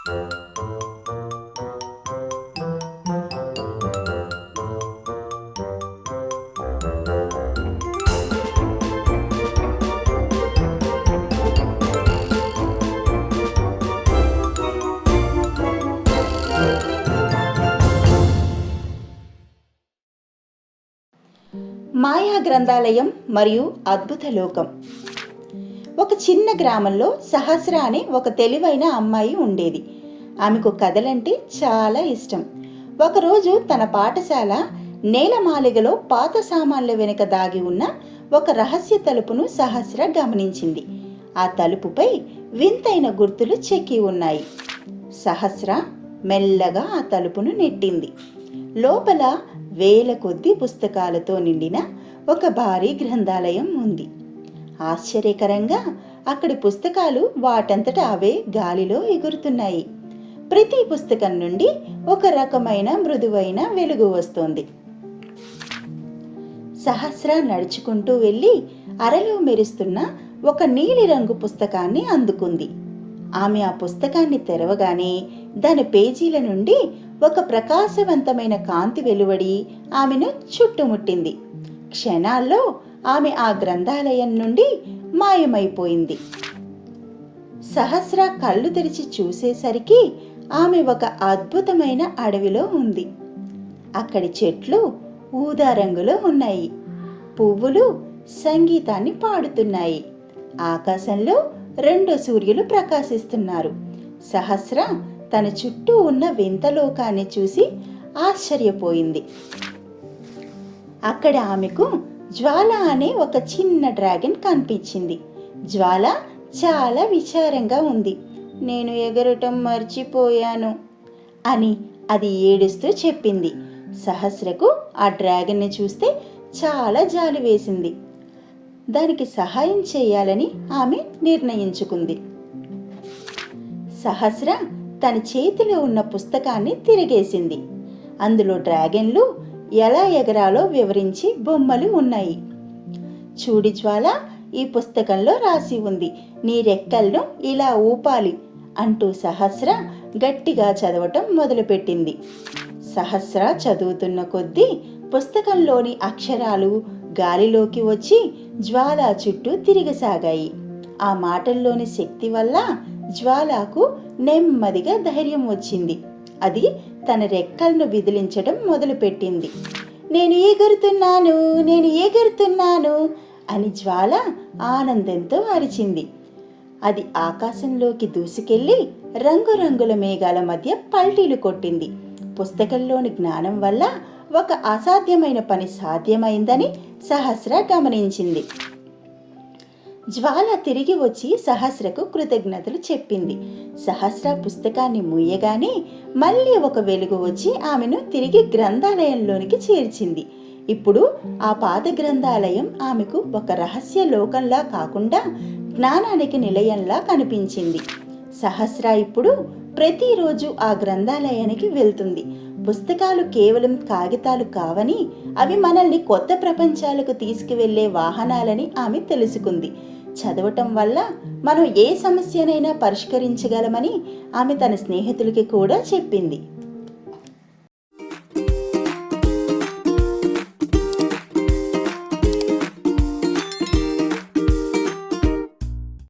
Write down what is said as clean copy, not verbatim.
మాయా గ్రంథాలయం మరియు అద్భుత లోకం. ఒక చిన్న గ్రామంలో సహస్ర అనే ఒక తెలివైన అమ్మాయి ఉండేది. ఆమెకు కథలంటే చాలా ఇష్టం. ఒకరోజు తన పాఠశాల నేలమాళిగలో పాత సామాన్ల వెనుక దాగి ఉన్న ఒక రహస్య తలుపును సహస్ర గమనించింది. ఆ తలుపుపై వింతైన గుర్తులు చెక్కి ఉన్నాయి. సహస్ర మెల్లగా ఆ తలుపును నెట్టింది. లోపల వేల కొద్ది పుస్తకాలతో నిండిన ఒక భారీ గ్రంథాలయం ఉంది. ఆశ్చర్యకరంగా అక్కడి పుస్తకాలు వాటంతట అవే గాలిలో ఎగురుతున్నాయి. ప్రతి పుస్తకం నుండి ఒక రకమైన మృదువైన వెలుగు వస్తోంది. సహస్ర నడుచుకుంటూ వెళ్ళి అరలో మెరుస్తున్న ఒక నీలిరంగు పుస్తకాన్ని అందుకుంది. ఆమె ఆ పుస్తకాన్ని తెరవగానే దాని పేజీల నుండి ఒక ప్రకాశవంతమైన కాంతి వెలువడి ఆమెను చుట్టుముట్టింది. క్షణాల్లో ఆమె ఆ గ్రంథాలయం నుండి మాయమైపోయింది. సహస్ర కళ్ళు తెరిచి చూసేసరికి ఆమె ఒక అద్భుతమైన అడవిలో ఉంది. అక్కడి చెట్లు ఊదా రంగులో ఉన్నాయి. పువ్వులు సంగీతాన్ని పాడుతున్నాయి. ఆకాశంలో 2 సూర్యులు ప్రకాశిస్తున్నారు. సహస్ర తన చుట్టూ ఉన్న వింత లోకాన్ని చూసి ఆశ్చర్యపోయింది. అక్కడ ఆమెకు జ్వాల అనే ఒక చిన్న డ్రాగన్ కనిపించింది. జ్వాల చాలా విచారంగా ఉంది. నేను ఎగరటం మర్చిపోయాను అని అది ఏడుస్తూ చెప్పింది. సహస్రకు ఆ డ్రాగన్ని చూస్తే చాలా జాలి వేసింది. దానికి సహాయం చేయాలని ఆమె నిర్ణయించుకుంది. సహస్ర తన చేతిలో ఉన్న పుస్తకాన్ని తిరిగేసింది. అందులో డ్రాగన్లు ఎలా ఎగరాలో వివరించి బొమ్మలు ఉన్నాయి. చూడి జ్వాల, ఈ పుస్తకంలో రాసి ఉంది, నీ రెక్కలను ఇలా ఊపాలి అంటూ సహస్ర గట్టిగా చదవటం మొదలుపెట్టింది. సహస్ర చదువుతున్న కొద్దీ పుస్తకంలోని అక్షరాలు గాలిలోకి వచ్చి జ్వాల చుట్టూ తిరగసాగాయి. ఆ మాటల్లోని శక్తి వల్ల జ్వాలకు నెమ్మదిగా ధైర్యం వచ్చింది. అది తన రెక్కలను విదిలించడం మొదలుపెట్టింది. నేను ఎగురుతున్నాను, నేను ఎగురుతున్నాను అని జ్వాల ఆనందంతో అరిచింది. అది ఆకాశంలోకి దూసుకెళ్లి రంగురంగుల మేఘాల మధ్య పల్టీలు కొట్టింది. పుస్తకంలోని జ్ఞానం వల్ల ఒక అసాధ్యమైన పని సాధ్యమైందని సహస్ర గమనించింది. జ్వాల తిరిగి వచ్చి సహస్రకు కృతజ్ఞతలు చెప్పింది. సహస్ర పుస్తకాన్ని మూయగానే మళ్ళీ ఒక వెలుగు వచ్చి ఆమెను తిరిగి గ్రంథాలయంలోనికి చేర్చింది. ఇప్పుడు ఆ పాత గ్రంథాలయం ఆమెకు ఒక రహస్య లోకంలా కాకుండా జ్ఞానానికి నిలయంలా కనిపించింది. సహస్ర ఇప్పుడు ప్రతిరోజు ఆ గ్రంథాలయానికి వెళ్తుంది. పుస్తకాలు కేవలం కాగితాలు కావని, అవి మనల్ని కొత్త ప్రపంచాలకు తీసుకువెళ్లే వాహనాలని ఆమె తెలుసుకుంది. చదవటం వల్ల మనం ఏ సమస్యనైనా పరిష్కరించగలమని ఆమె తన స్నేహితులకి కూడా చెప్పింది.